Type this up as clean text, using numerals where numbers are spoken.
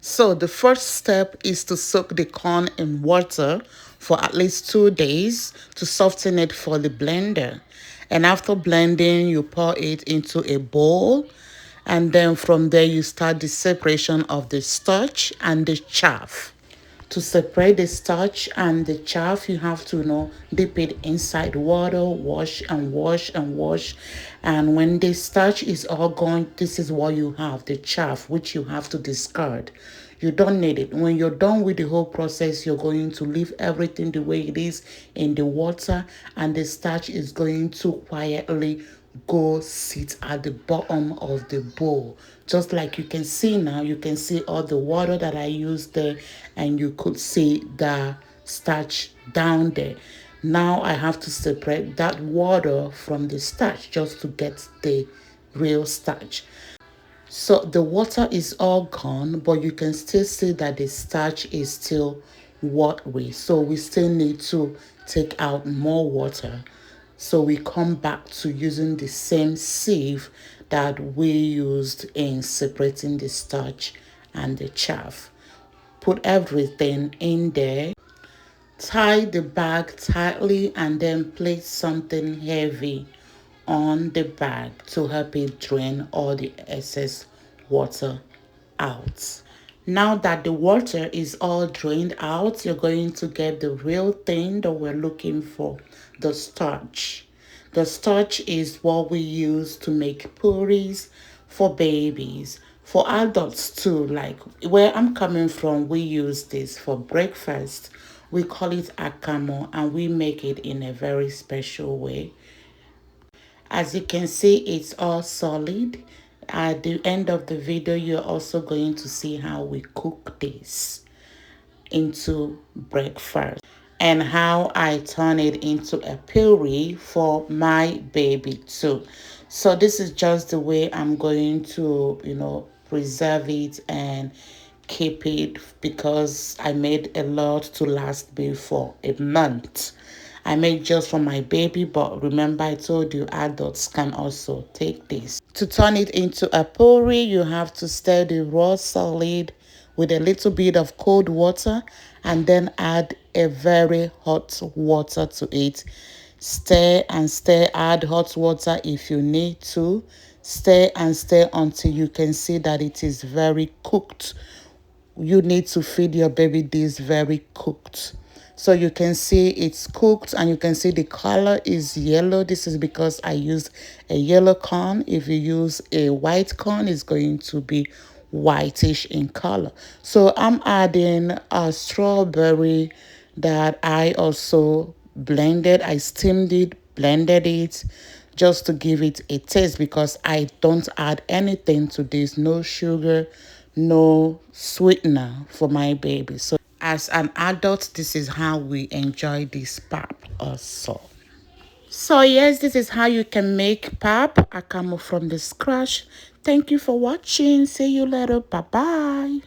So the first step is to soak the corn in water for at least 2 days to soften it for the blender. And after blending, you pour it into a bowl. And then from there, you start the separation of the starch and the chaff. To separate the starch and the chaff, you have to, dip it inside water, wash and wash and wash. And when the starch is all gone, this is what you have, the chaff, which you have to discard. You don't need it. When you're done with the whole process, you're going to leave everything the way it is in the water, and the starch is going to quietly go sit at the bottom of the bowl. Just like you can see now, you can see all the water that I used there, and you could see the starch down there. Now I have to separate that water from the starch just to get the real starch. So the water is all gone, but you can still see that the starch is still watery. So we still need to take out more water. So we come back to using the same sieve that we used in separating the starch and the chaff. Put everything in there. Tie the bag tightly and then place something heavy on the bag to help it drain all the excess water out. Now that the water is all drained out, you're going to get the real thing that we're looking for, the starch. The starch is what we use to make puris for babies, for adults too. Like where I'm coming from, we use this for breakfast. We call it akamo, and we make it in a very special way. As you can see, it's all solid. At the end of the video, you're also going to see how we cook this into breakfast and how I turn it into a puree for my baby too. So this is just the way I'm going to, preserve it and keep it, because I made a lot to last me for a month. I made just for my baby, but remember I told you adults can also take this. To turn it into a puree, you have to stir the raw solid with a little bit of cold water and then add a very hot water to it. Stir and stir, add hot water if you need to. Stir and stir until you can see that it is very cooked. You need to feed your baby this very cooked. So you can see it's cooked and you can see the color is yellow. This is because I used a yellow corn. If you use a white corn, it's going to be whitish in color. So I'm adding a strawberry that I also blended. I steamed it, blended it just to give it a taste, because I don't add anything to this. No sugar, no sweetener for my baby. So as an adult, this is how we enjoy this pap also. So yes, this is how you can make pap akamo from the scratch. Thank you for watching. See you later. Bye bye.